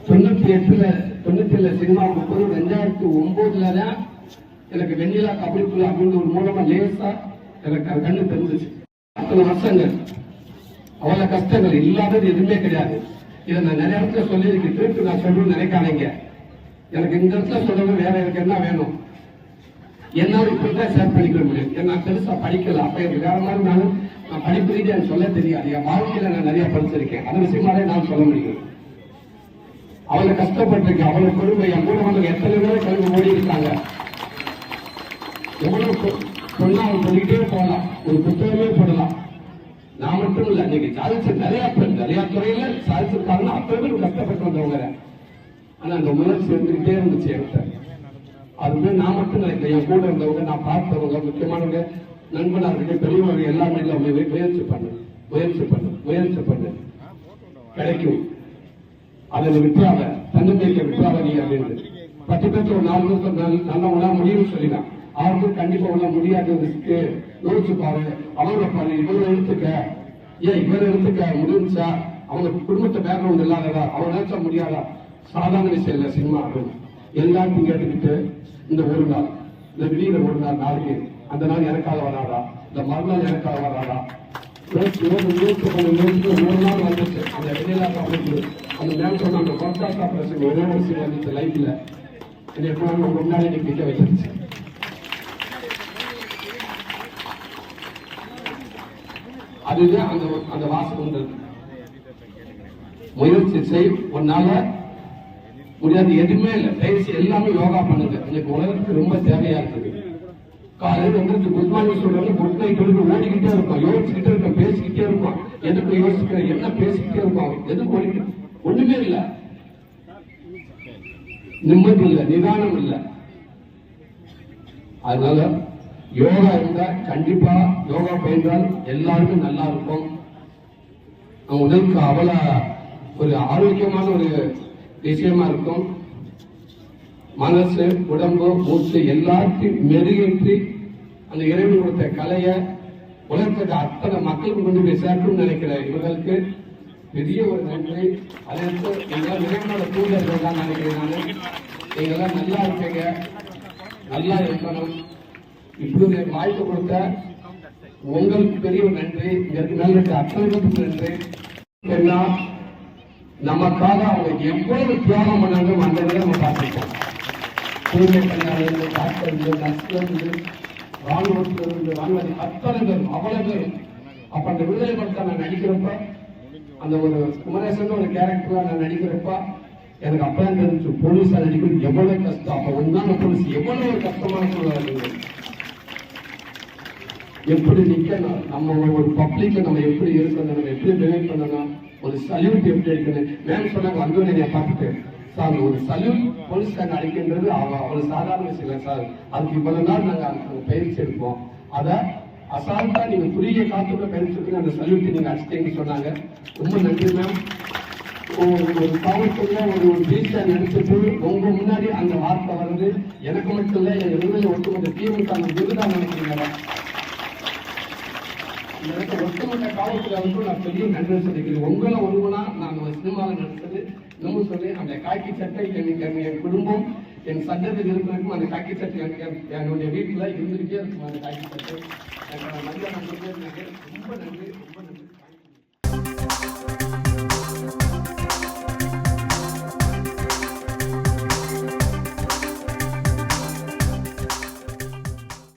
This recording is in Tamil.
98 சினிமாவுக்கு போய் 2009 தான் எனக்கு வெண்ணிலா கபடிக்குள்ள அப்படின்ற ஒரு மூலமா லேசா எனக்கு கண்ணு தெரிஞ்சிச்சு. அத்தனை வருஷங்கள் அவ்வளவு கஷ்டங்கள் இல்லாதது எதுவுமே கிடையாது. இதை நான் நிறைய இடத்துல சொல்லியிருக்கேன். திருப்பி நான் சொல்றேன்னு நினைக்காதீங்க. எனக்கு இந்த இடத்துல சொல்றது வேற எனக்கு என்ன வேணும் என்னால இப்படிதான் ஷேர் பண்ணிக்க முடியும். நான் பெருசா படிக்கல. அப்ப எனக்கு வேற மாதிரி நான் படிப்பு ரீதியா எனக்கு சொல்ல தெரியாது. என் வாழ்க்கையில நான் நிறைய படிச்சிருக்கேன். அது விஷயமாலே நான் சொல்ல முடியும். அவளை கஷ்டப்பட்டிருக்கேன். அவளை கொடுமை என் கூட வந்து எத்தனை பேரை கல்வி ஓடி இருக்காங்க. எவ்வளவு சொன்னா அவன் சொல்லிக்கிட்டே போகலாம். ஒரு புத்தகமே போடலாம். நான் மட்டும் இல்ல, இன்னைக்கு சாதிச்ச நிறைய பேர் நிறைய துறையில சாதிச்சிருக்காங்கன்னா அத்தனை பேர் கஷ்டப்பட்டு வந்தவங்க. ஆனா அந்த முயற்சி இருந்துகிட்டே இருந்துச்சு என்கிட்ட. அதுவே நான் மட்டும் நினைக்கிறேன். என் கூட இருந்தவங்க, நான் பார்த்தவங்க, முக்கியமானவங்க, நண்பனா இருக்க பெரியவங்க எல்லாமே முயற்சி பண்ணு கிடைக்கும். அதை விட்டுறாத, தன்னம்பிக்கை விட்டுறாத நீ அப்படின்னு 10 பேருக்கு ஒரு 4 பேருக்கு நல்லவங்களா முடியும்னு சொல்லிதான். அவருக்கு கண்டிப்பா உள்ள முடியாது. யோசிச்சு பாரு, அவங்க பாரு, இவங்க எடுத்துக்க, இவரை எடுத்துக்க முடிஞ்சா அவங்க குடும்பத்தை பேக்ரவுண்ட் இல்லாததா, அவங்க நினைச்சா முடியாதா? சாதாரண விஷயம் இல்லை சினிமா அப்படின்னு எல்லாத்தையும் கேட்டுக்கிட்டு இந்த ஒரு நாள், இந்த வெளியில ஒரு நாள் நாளைக்கு அந்த நாள் எனக்காக வராதா, இந்த மறுநாள் எனக்காக வராதா? ஒரு நாள் வந்துச்சு அந்த வெண்ணிலா கபடிக்கு. அந்த மேம் சொன்ன அந்த கொண்டாட்டா பிரச்சனை ஒரே ஒரு சீன் வந்துச்சு லைஃப்ல. என்னை முன்னாடி நீ நிக்க வச்சிருச்சு. அதுதான் அந்த வாசகம். முயற்சி செய், உன்னால முடியாது எதுவுமே இல்லை. தயவுசெய்து எல்லாமே யோகா பண்ணுங்க. இன்னைக்கு உலகத்துக்கு ரொம்ப தேவையா இருக்குது. காலையில் வந்து குட் மார்னிங் சொல்றாங்க, குட் நைட் சொல்லிட்டு ஓடிக்கிட்டே இருக்கும், யோசிச்சுக்கிட்டே இருக்கும், பேசிக்கிட்டே இருக்கும். எதுக்கு யோசிக்கிறேன், என்ன பேசிக்கிட்டே இருக்கும், எதுக்கு ஓடிக்கிட்டு ஒண்ணுமே இல்லை. நிம்மதி இல்லை, நிதானம் இல்லை. அதனால யோகா இருந்தா கண்டிப்பா யோகா பயின்றால் எல்லாருக்கும் நல்லா இருக்கும். உடலுக்கு அவ்வளவு ஒரு ஆரோக்கியமான ஒரு விஷயமா இருக்கும். மனசு, உடம்பு, மூச்சு எல்லாத்தையும் மெருகேற்றி அந்த இறைவன் கொடுத்த கலையை உலகத்துக்கு அத்தனை மக்களுக்கு கொண்டு போய் சேர்க்கணும்னு நினைக்கிற இவர்களுக்கு பெரிய ஒரு நன்றி. அதற்கு எங்களால் இறைவனோட தூதர்கள் தான் நினைக்கிறேன். நான் நீங்கெல்லாம் நல்லா இருக்கீங்க, நல்லா இருக்கணும். இப்படி வாய்ப்பு கொடுத்த உங்களுக்கு பெரிய ஒரு நன்றி. இதற்கு மேல இருக்க அத்தனை பேருக்கு நன்றி. ஏன்னா நமக்காக அவங்க எவ்வளவு தியாகம் பண்ணாங்க அந்த நம்ம பார்த்துருக்கோம். தூய்மை பணியாளர்கள், டாக்டர்கள், நர்ஸ்கள், ராணுவத்திலிருந்து ராணுவ அத்தனை பேரும் அவ்வளவு பேரும். அப்ப அந்த விடுதலை படத்தை நான் நடிக்கிறப்ப, அந்த ஒரு குமரேசன் ஒரு கேரக்டரா நான் நடிக்கிறப்ப எனக்கு அப்பதான் தெரிஞ்சு போலீஸா நடிக்கிறது எவ்வளவு கஷ்டம். அப்ப ஒன்னான போலீஸ் எவ்வளவு ஒரு கஷ்டமான சூழ்நிலை. எப்படி நிக்கணும், நம்ம ஒரு பப்ளிக்ல நம்ம எப்படி இருக்கணும், நம்ம எப்படி பிஹேவ் பண்ணணும், ஒரு சல்யூட் எப்படி அடிக்கணும். மேம் சொன்னாங்க வந்து பார்த்துட்டு, சார் ஒரு சல்யூட் போலீஸ்காரங்க அடிக்கின்றது அவ்வளவு சாதாரண விஷயம் இல்லை சார். அதுக்கு இவ்வளவு நாள் நாங்க பயிற்சி எடுப்போம். அதை அசால்ட்டா நீங்க குறுகிய காலத்துக்குள்ள பயிற்சி எடுத்து அந்த சல்யூட் நீங்க அடிச்சிட்டீங்கன்னு சொன்னாங்க. ரொம்ப நன்றி மேம். ஒரு காவல்துறையில ஒரு வீட்டை நடிச்சுட்டு உங்க முன்னாடி அந்த வார்த்தை வருது. எனக்கு மட்டும் இல்ல, என் விடுதலை ஒட்டுமொத்த திமுக விருதா நினைக்கிறீங்க. எனக்கு ஒட்டுமொத்த காவல்துறையாளருக்கும் நான் பெரிய நன்றி சொல்லிக்கிறேன். உங்களை ஒருவனா நான் சினிமாவில் நடிச்சது இன்னமும் சொல்லி அந்த காக்கி சட்டை என் குடும்பம் என் சட்டத்தில் இருக்கிறதுக்கும் அந்த காக்கி சட்டை என்னுடைய வீட்டில் இருந்துகிட்டே இருக்கும். அந்த காக்கி சட்டை எனக்கு மரியாதை ரொம்ப நன்றி.